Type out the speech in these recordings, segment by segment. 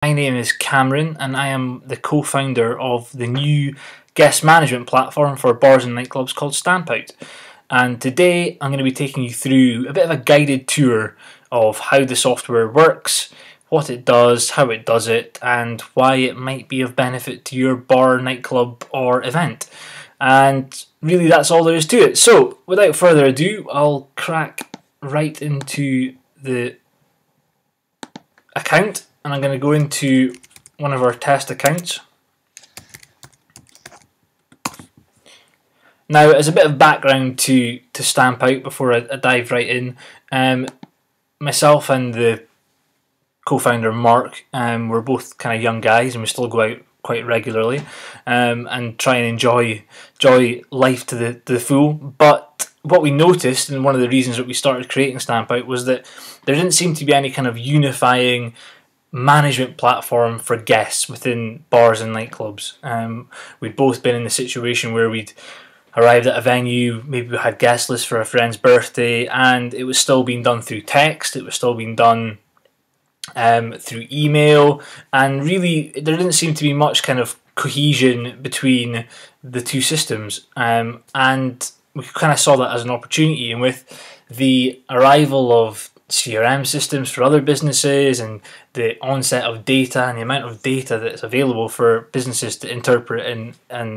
My name is Cameron and I am the co-founder of the new guest management platform for bars and nightclubs called StampOut. And today I'm going to be taking you through a bit of a guided tour of how the software works, what it does, how it does it, and why it might be of benefit to your bar, nightclub or event. And really that's all there is to it. So without further ado, I'll crack right into the account. And I'm going to go into one of our test accounts. Now, as a bit of background to StampOut before I dive right in, myself and the co-founder Mark, we're both kind of young guys and we still go out quite regularly and try and enjoy life to the full. But what we noticed, and one of the reasons that we started creating StampOut, was that there didn't seem to be any kind of unifying management platform for guests within bars and nightclubs. We'd both been in the situation where we'd arrived at a venue, maybe we had guest lists for a friend's birthday, and it was still being done through text, it was still being done through email, and really there didn't seem to be much kind of cohesion between the two systems, and we kind of saw that as an opportunity. And with the arrival of CRM systems for other businesses and the onset of data and the amount of data that's available for businesses to interpret and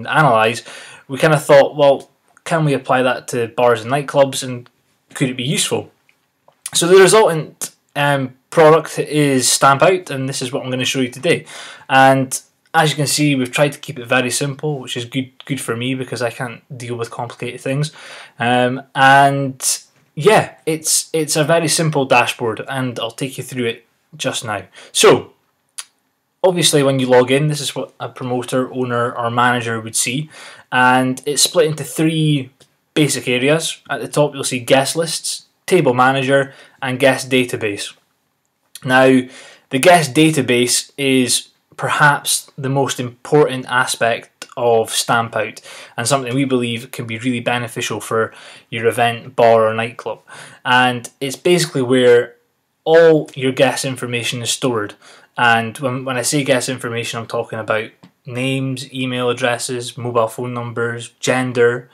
analyze, we kind of thought, well, can we apply that to bars and nightclubs, and could it be useful? So the resultant product is StampOut, and this is what I'm going to show you today. And as you can see, we've tried to keep it very simple, which is good for me because I can't deal with complicated things. And yeah, it's a very simple dashboard, and I'll take you through it just now. So obviously when you log in, this is what a promoter, owner or manager would see, and it's split into three basic areas. At the top you'll see guest lists, table manager and guest database. Now the guest database is perhaps the most important aspect of StampOut, and something we believe can be really beneficial for your event, bar or nightclub. And it's basically where all your guest information is stored. And when I say guest information, I'm talking about names, email addresses, mobile phone numbers, gender,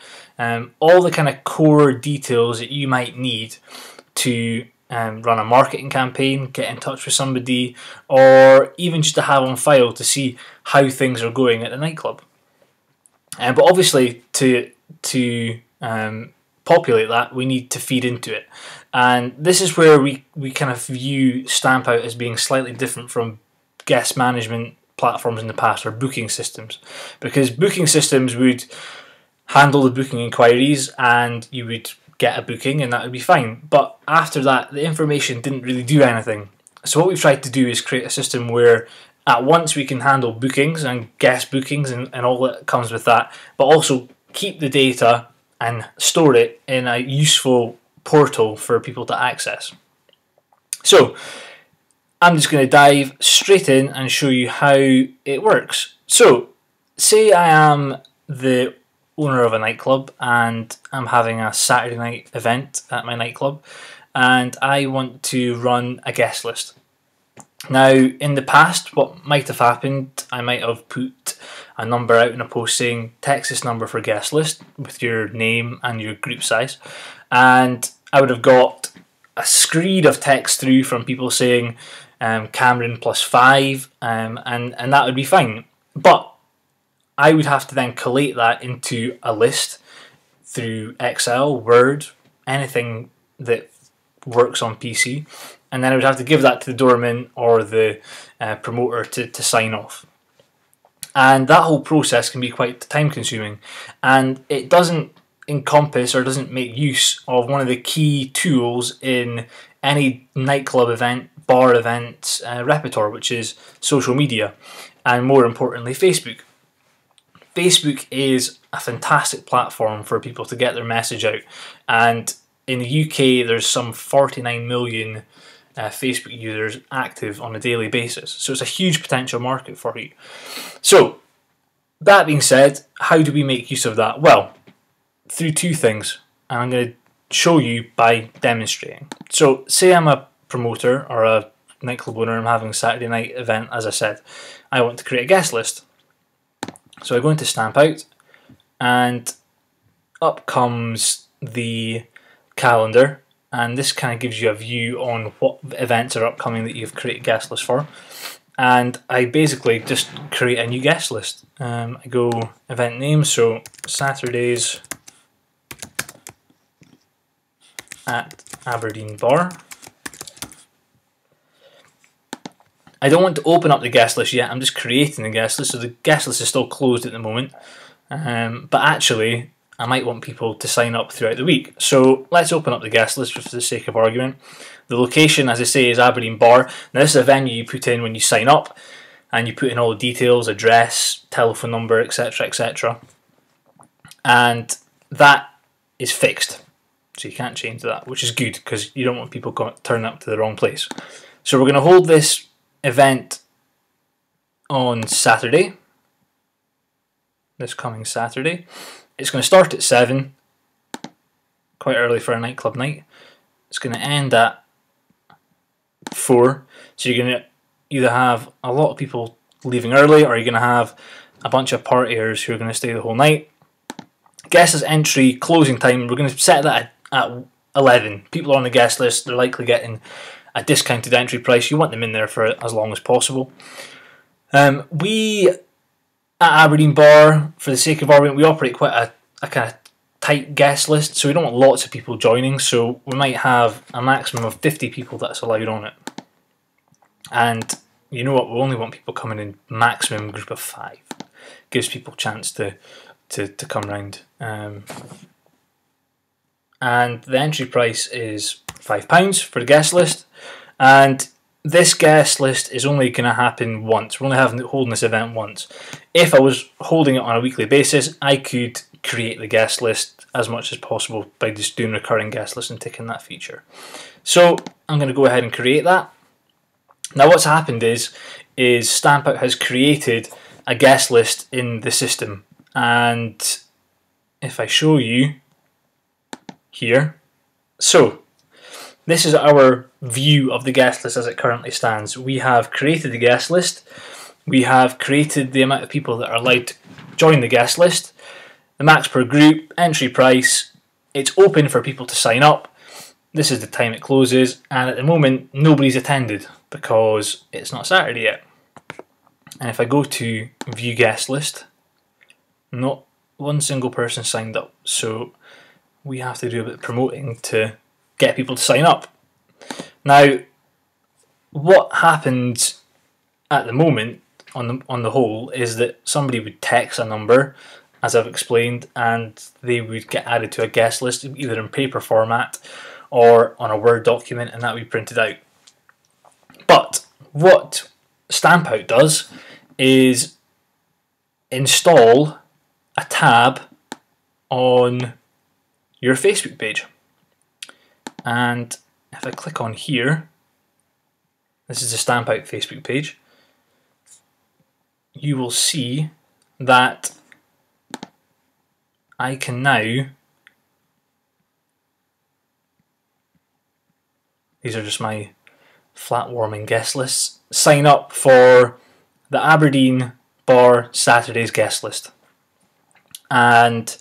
all the kind of core details that you might need to run a marketing campaign, get in touch with somebody, or even just to have on file to see how things are going at the nightclub. But obviously to populate that, we need to feed into it. And this is where we kind of view StampOut as being slightly different from guest management platforms in the past, or booking systems. Because booking systems would handle the booking inquiries and you would get a booking and that would be fine. But after that, the information didn't really do anything. So what we've tried to do is create a system where at once we can handle bookings and guest bookings and all that comes with that, but also keep the data and store it in a useful portal for people to access. So I'm just going to dive straight in and show you how it works. So say I am the owner of a nightclub and I'm having a Saturday night event at my nightclub, and I want to run a guest list. Now, in the past, what might have happened, I might have put a number out in a post saying, text this number for guest list with your name and your group size, and I would have got a screed of text through from people saying Cameron +5, and that would be fine. But I would have to then collate that into a list through Excel, Word, anything that works on PC, and then I would have to give that to the doorman or the promoter to sign off. And that whole process can be quite time consuming, and it doesn't encompass or doesn't make use of one of the key tools in any nightclub event, bar event repertoire, which is social media, and more importantly Facebook. Facebook is a fantastic platform for people to get their message out, and in the UK there's some 49 million Facebook users active on a daily basis, so it's a huge potential market for you. So that being said, how do we make use of that? Well, through two things, and I'm going to show you by demonstrating. So say I'm a promoter or a nightclub owner. I'm having a Saturday night event, as I said. I want to create a guest list. So I go into StampOut, and up comes the calendar, and this kind of gives you a view on what events are upcoming that you've created guest lists for. And I basically just create a new guest list. I go event name, so Saturdays at Aberdeen Bar. I don't want to open up the guest list yet, I'm just creating the guest list, so the guest list is still closed at the moment. But actually, I might want people to sign up throughout the week. So let's open up the guest list just for the sake of argument. The location, as I say, is Aberdeen Bar. Now this is a venue you put in when you sign up, and you put in all the details, address, telephone number, etc, etc. And that is fixed. So you can't change that, which is good, because you don't want people turning up to the wrong place. So we're going to hold this event on Saturday, this coming Saturday. It's going to start at 7, quite early for a nightclub night. It's going to end at 4, so you're going to either have a lot of people leaving early, or you're going to have a bunch of partiers who are going to stay the whole night. Guest list entry closing time, we're going to set that at 11. People are on the guest list, they're likely getting a discounted entry price. You want them in there for as long as possible. We at Aberdeen Bar, for the sake of argument, we operate quite a kind of tight guest list, so we don't want lots of people joining, so we might have a maximum of 50 people that's allowed on it. And you know what, we only want people coming in maximum group of 5. Gives people a chance to come round. And the entry price is £5 for the guest list, and this guest list is only going to happen once. We're only holding this event once. If I was holding it on a weekly basis, I could create the guest list as much as possible by just doing recurring guest lists and ticking that feature. So I'm going to go ahead and create that. Now what's happened is StampOut has created a guest list in the system, and if I show you here, so this is our view of the guest list as it currently stands. We have created the guest list, we have created the amount of people that are allowed to join the guest list, the max per group, entry price, it's open for people to sign up, this is the time it closes, and at the moment nobody's attended because it's not Saturday yet. And if I go to view guest list, not one single person signed up, so we have to do a bit of promoting to get people to sign up. Now, what happens at the moment on the whole is that somebody would text a number, as I've explained, and they would get added to a guest list either in paper format or on a Word document, and that would be printed out. But what StampOut does is install a tab on your Facebook page. And if I click on here, this is the StampOut Facebook page, you will see that I can now, these are just my flat warming guest lists, sign up for the Aberdeen Bar Saturdays guest list. And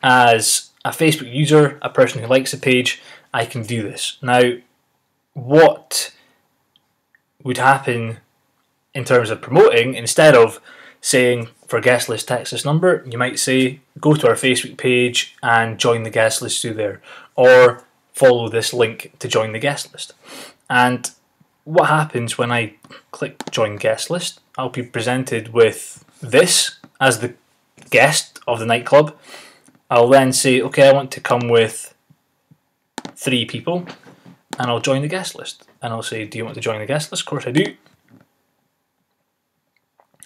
as a Facebook user, a person who likes the page, I can do this. Now, what would happen in terms of promoting, instead of saying for guest list text this number, you might say go to our Facebook page and join the guest list through there, or follow this link to join the guest list. And what happens when I click join guest list, I'll be presented with this as the guest of the nightclub. I'll then say, okay, I want to come with 3 people, and I'll join the guest list. And I'll say, do you want to join the guest list? Of course I do.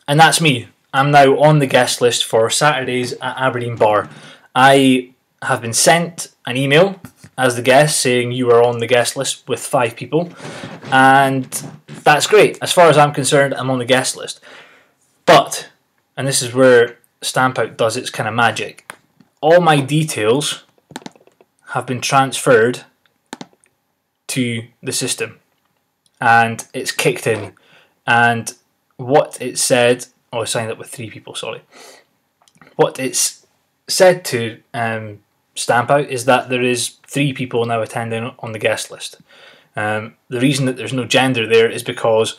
And that's me. I'm now on the guest list for Saturdays at Aberdeen Bar. I have been sent an email as the guest saying you are on the guest list with 5 people, and that's great. As far as I'm concerned, I'm on the guest list. But, and this is where StampOut does its kind of magic, all my details have been transferred to the system, and it's kicked in. And what it said, oh, I signed up with 3 people, sorry. What it's said to StampOut is that there is 3 people now attending on the guest list. The reason that there's no gender there is because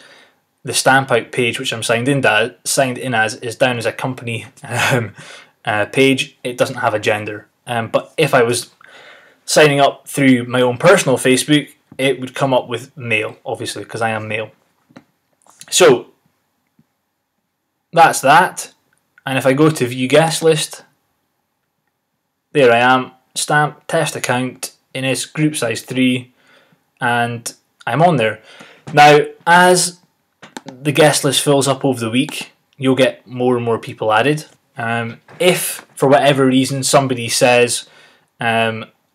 the StampOut page, which I'm signed in as, is down as a company page. It doesn't have a gender. But if I was signing up through my own personal Facebook, it would come up with male, obviously, because I am male. So that's that. And if I go to view guest list, there I am, stamp test account in its group size 3, and I'm on there. Now, as the guest list fills up over the week, you'll get more and more people added. If for whatever reason somebody says,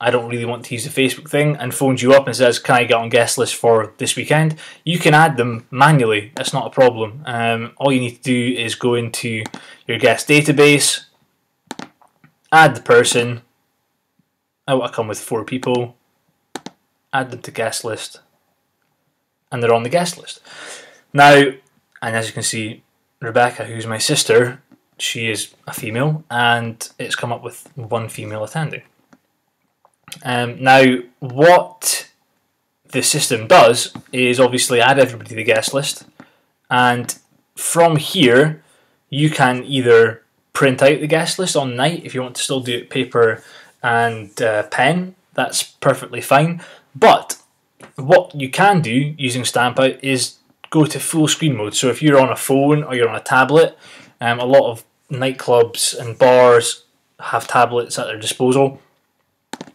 I don't really want to use the Facebook thing, and phones you up and says, can I get on guest list for this weekend? You can add them manually. That's not a problem. All you need to do is go into your guest database, add the person. I want to come with 4 people, add them to guest list, and they're on the guest list. Now, and as you can see, Rebecca, who's my sister, she is a female, and it's come up with 1 female attending. Now, what the system does is obviously add everybody to the guest list, and from here you can either print out the guest list on night if you want to still do it paper and pen. That's perfectly fine. But what you can do using StampOut is go to full screen mode. So if you're on a phone or you're on a tablet, a lot of nightclubs and bars have tablets at their disposal.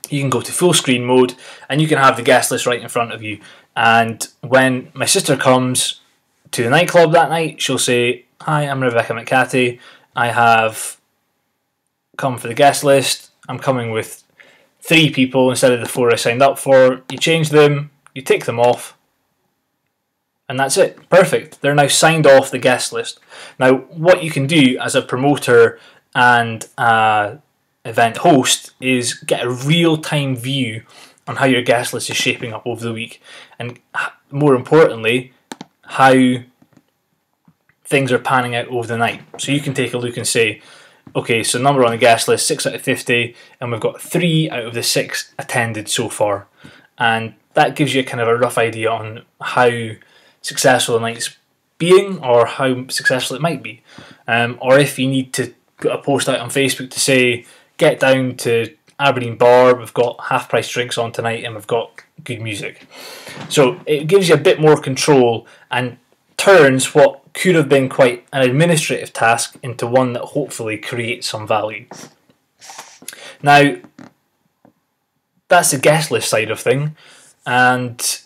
You can go to full screen mode and you can have the guest list right in front of you. And when my sister comes to the nightclub that night, she'll say, hi, I'm Rebecca McCarthy. I have come for the guest list. I'm coming with 3 people instead of the 4 I signed up for. You change them, you take them off, and that's it. Perfect. They're now signed off the guest list. Now, what you can do as a promoter and event host is get a real-time view on how your guest list is shaping up over the week, and more importantly, how things are panning out over the night. So you can take a look and say, okay, so number on the guest list, 6 out of 50, and we've got 3 out of the 6 attended so far. And that gives you kind of a rough idea on how successful the night's being, or how successful it might be. Or if you need to put a post out on Facebook to say, get down to Aberdeen Bar, we've got half-price drinks on tonight and we've got good music. So it gives you a bit more control and turns what could have been quite an administrative task into one that hopefully creates some value. Now, that's the guest list side of thing, and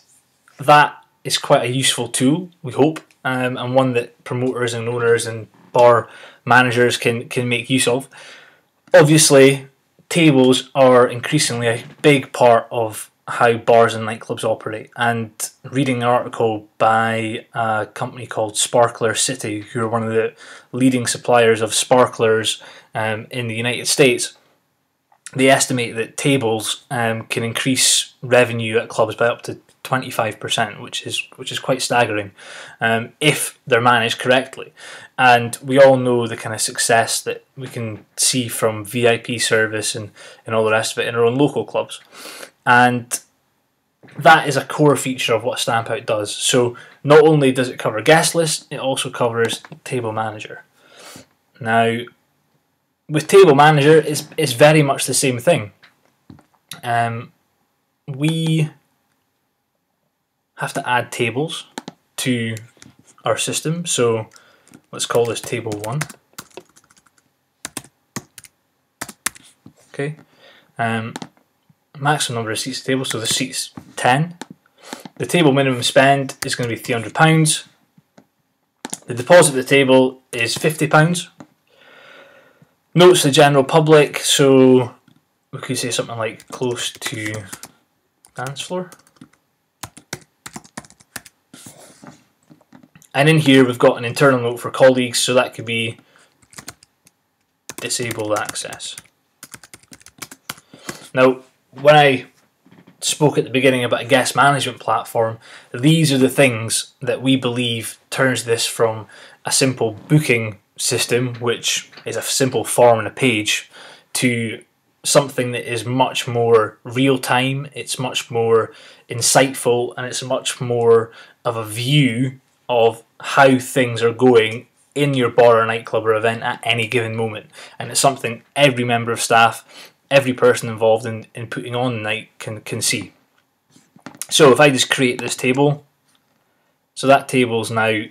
that is quite a useful tool, we hope, and one that promoters and owners and bar managers can make use of. Obviously, tables are increasingly a big part of how bars and nightclubs operate, and reading an article by a company called Sparkler City, who are one of the leading suppliers of sparklers in the United States, they estimate that tables can increase revenue at clubs by up to 25%, which is quite staggering if they're managed correctly. And we all know the kind of success that we can see from VIP service and all the rest of it in our own local clubs. And that is a core feature of what StampOut does. So not only does it cover guest list, it also covers table manager. Now, with table manager, it's very much the same thing. We have to add tables to our system. So let's call this table 1. Okay. Maximum number of seats at the table, so the seat's 10. The table minimum spend is going to be £300. The deposit at the table is £50. Notes to the general public, so we could say something like close to dance floor. And in here we've got an internal note for colleagues, so that could be disabled access. Now, when I spoke at the beginning about a guest management platform, these are the things that we believe turns this from a simple booking system, which is a simple form and a page, to something that is much more real time, it's much more insightful, and it's much more of a view of how things are going in your bar or nightclub or event at any given moment. And it's something every member of staff, every person involved in putting on the night can see. So if I just create this table, so that table is now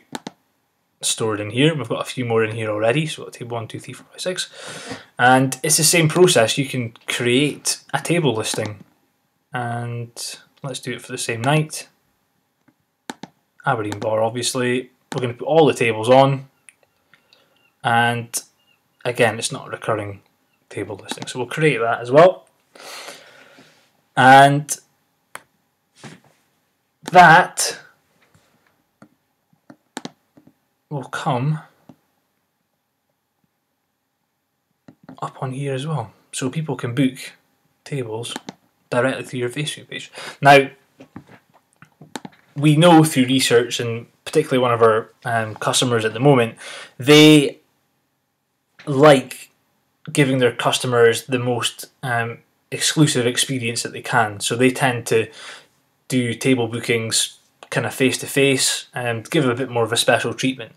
stored in here. We've got a few more in here already, so we've got table 1, 2, 3, 4, 5, 6. And it's the same process. You can create a table listing. And let's do it for the same night. Aberdeen Bar, obviously. We're going to put all the tables on. And again, it's not a recurring table listing, so we'll create that as well. And that will come up on here as well, so people can book tables directly through your Facebook page. Now, we know through research, and particularly one of our customers at the moment, they like giving their customers the most exclusive experience that they can. So they tend to do table bookings kind of face to face and give a bit more of a special treatment.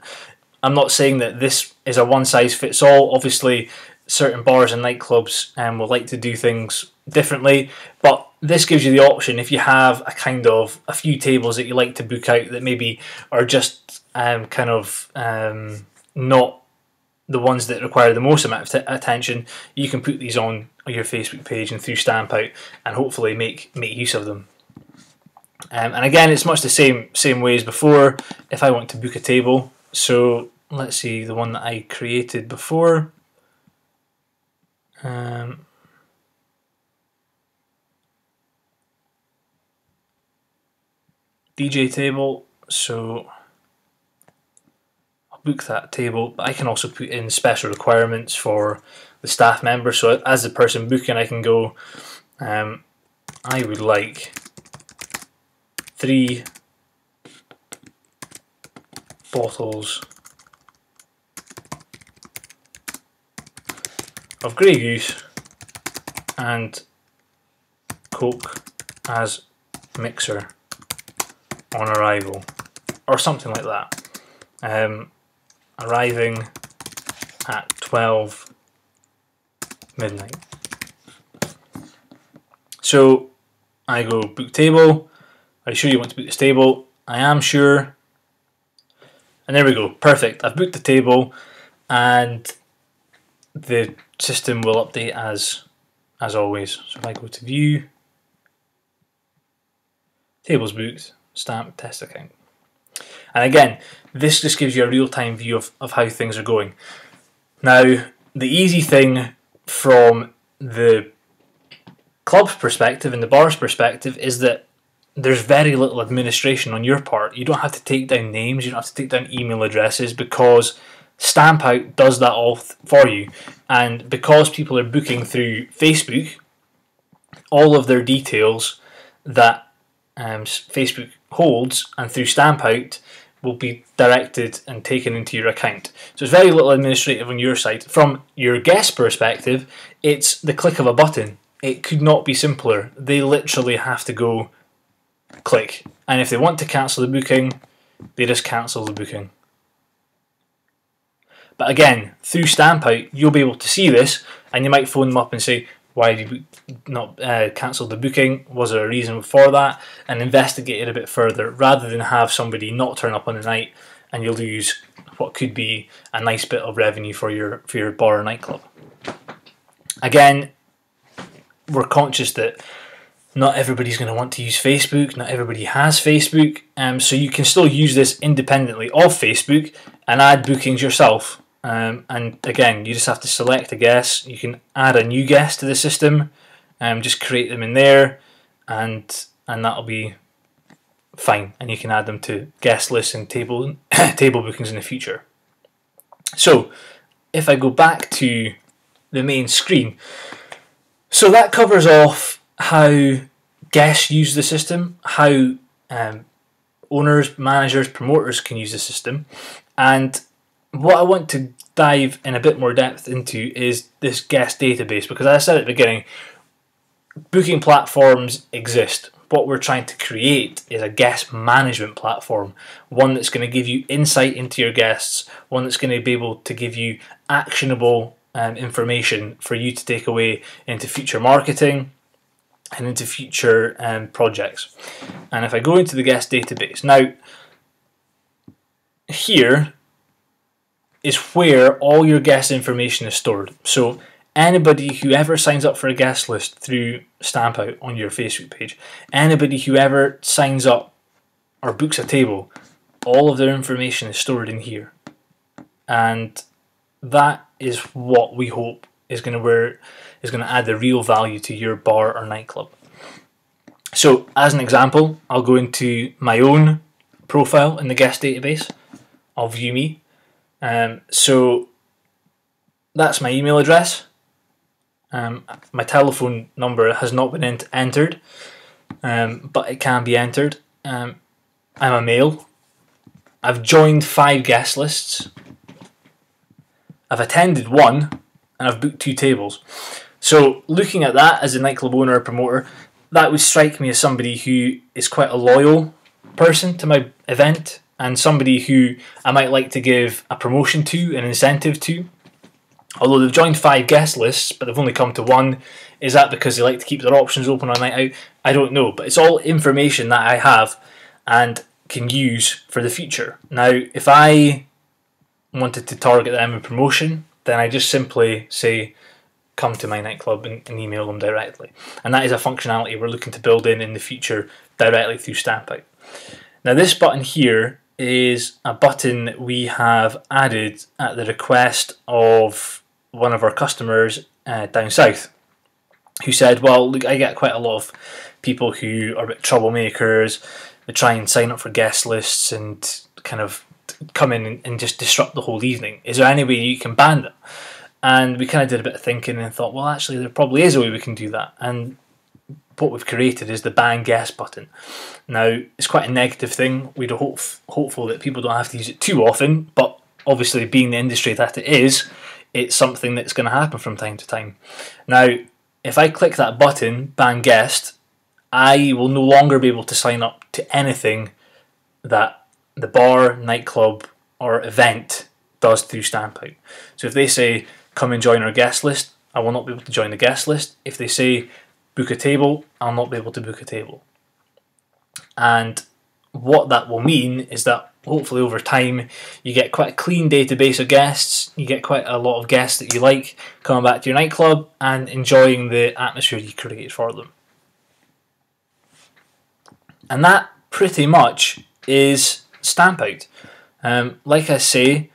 I'm not saying that this is a one size fits all. Obviously, certain bars and nightclubs will like to do things differently, but this gives you the option if you have a few tables that you like to book out that maybe are just not the ones that require the most amount of attention. You can put these on your Facebook page and through StampOut and hopefully make use of them. And again, it's much the same way as before. If I want to book a table, so let's see the one that I created before. DJ table, so I'll book that table, but I can also put in special requirements for the staff member. So as the person booking, I can go, I would like 3 bottles of Grey Goose and Coke as mixer on arrival, or something like that. Arriving at 12 midnight. So I go book table. Are you sure you want to book this table? I am sure. And there we go. Perfect. I've booked the table, and the system will update as always. So if I go to view, tables booked, stamp, test account. And again, this just gives you a real-time view of how things are going. Now, the easy thing from the club's perspective and the bar's perspective is that there's very little administration on your part. You don't have to take down names, you don't have to take down email addresses, because StampOut does that all for you. And because people are booking through Facebook, all of their details that Facebook holds and through StampOut will be directed and taken into your account. So it's very little administrative on your side. From your guest perspective, it's the click of a button. It could not be simpler. They literally have to go click, and if they want to cancel the booking, they just cancel the booking. But again, through StampOut, you'll be able to see this, and you might phone them up and say, why did you not cancel the booking? Was there a reason for that? And investigate it a bit further, rather than have somebody not turn up on the night and you lose what could be a nice bit of revenue for your bar or nightclub. Again, we're conscious that not everybody's going to want to use Facebook, not everybody has Facebook, so you can still use this independently of Facebook and add bookings yourself. And again, you just have to select a guest. You can add a new guest to the system, just create them in there, and that'll be fine. And you can add them to guest lists and table bookings in the future. So if I go back to the main screen, so that covers off how guests use the system, how owners, managers, promoters can use the system, and what I want to dive in a bit more depth into is this guest database, because as I said at the beginning, booking platforms exist. What we're trying to create is a guest management platform, one that's going to give you insight into your guests, one that's going to be able to give you actionable information for you to take away into future marketing and into future projects. And if I go into the guest database, now here is where all your guest information is stored. So anybody who ever signs up for a guest list through StampOut on your Facebook page, anybody who ever signs up or books a table, all of their information is stored in here. And that is what we hope is going to add the real value to your bar or nightclub. So as an example, I'll go into my own profile in the guest database. I'll view me. So that's my email address. My telephone number has not been entered, but it can be entered. I'm a male. I've joined 5 guest lists. I've attended 1, and I've booked 2 tables. So looking at that as a nightclub owner or promoter, that would strike me as somebody who is quite a loyal person to my event, and somebody who I might like to give a promotion to, an incentive to. Although they've joined 5 guest lists, but they've only come to 1. Is that because they like to keep their options open on night out? I don't know, but it's all information that I have and can use for the future. Now, if I wanted to target them with promotion, then I just simply say, come to my nightclub and email them directly. And that is a functionality we're looking to build in the future directly through StampOut. Now, this button here is a button we have added at the request of one of our customers down south, who said, well, look, I get quite a lot of people who are a bit troublemakers. They try and sign up for guest lists and kind of come in and just disrupt the whole evening. Is there any way you can ban them? And we kind of did a bit of thinking and thought, well, actually, there probably is a way we can do that. And what we've created is the ban guest button. Now, it's quite a negative thing. We're hopeful that people don't have to use it too often, but obviously, being the industry that it is, it's something that's going to happen from time to time. Now, if I click that button, ban guest, I will no longer be able to sign up to anything that the bar, nightclub, or event does through StampOut. So if they say, come and join our guest list, I will not be able to join the guest list. If they say, book a table, I'll not be able to book a table. And what that will mean is that hopefully over time you get quite a clean database of guests, you get quite a lot of guests that you like coming back to your nightclub and enjoying the atmosphere you create for them. And that pretty much is StampOut. Like I say,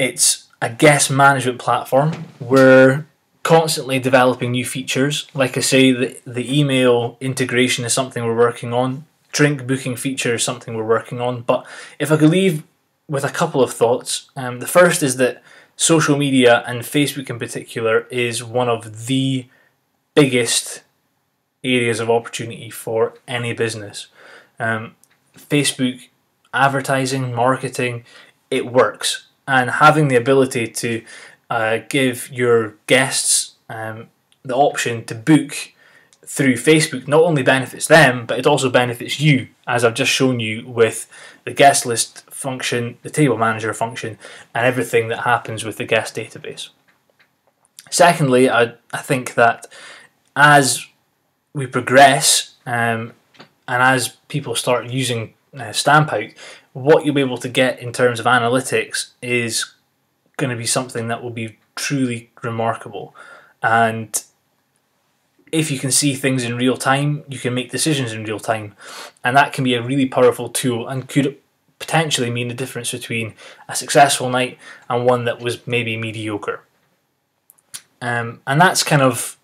it's a guest management platform. We're constantly developing new features. Like I say, the email integration is something we're working on. Drink booking feature is something we're working on. But if I could leave with a couple of thoughts, the first is that social media, and Facebook in particular, is one of the biggest areas of opportunity for any business. Facebook advertising, marketing, it works. And having the ability to give your guests the option to book through Facebook not only benefits them, but it also benefits you, as I've just shown you with the guest list function, the table manager function, and everything that happens with the guest database. Secondly, I think that as we progress and as people start using StampOut, what you'll be able to get in terms of analytics is going to be something that will be truly remarkable. And if you can see things in real time, you can make decisions in real time, and that can be a really powerful tool and could potentially mean the difference between a successful night and one that was maybe mediocre. And that's kind of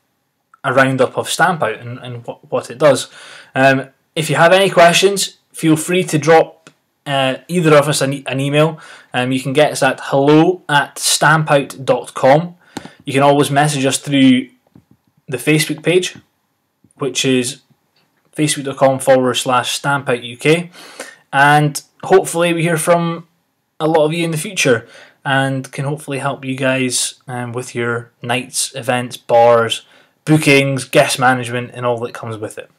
a roundup of StampOut and what it does. If you have any questions, feel free to drop either of us an email. You can get us at hello@stampout.com. You can always message us through the Facebook page. which is facebook.com/StampOutUK, and hopefully we hear from a lot of you in the future and can hopefully help you guys with your nights, events, bars, bookings, guest management, and all that comes with it.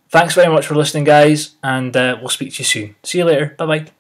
Thanks very much for listening, guys, and we'll speak to you soon. See you later. Bye bye.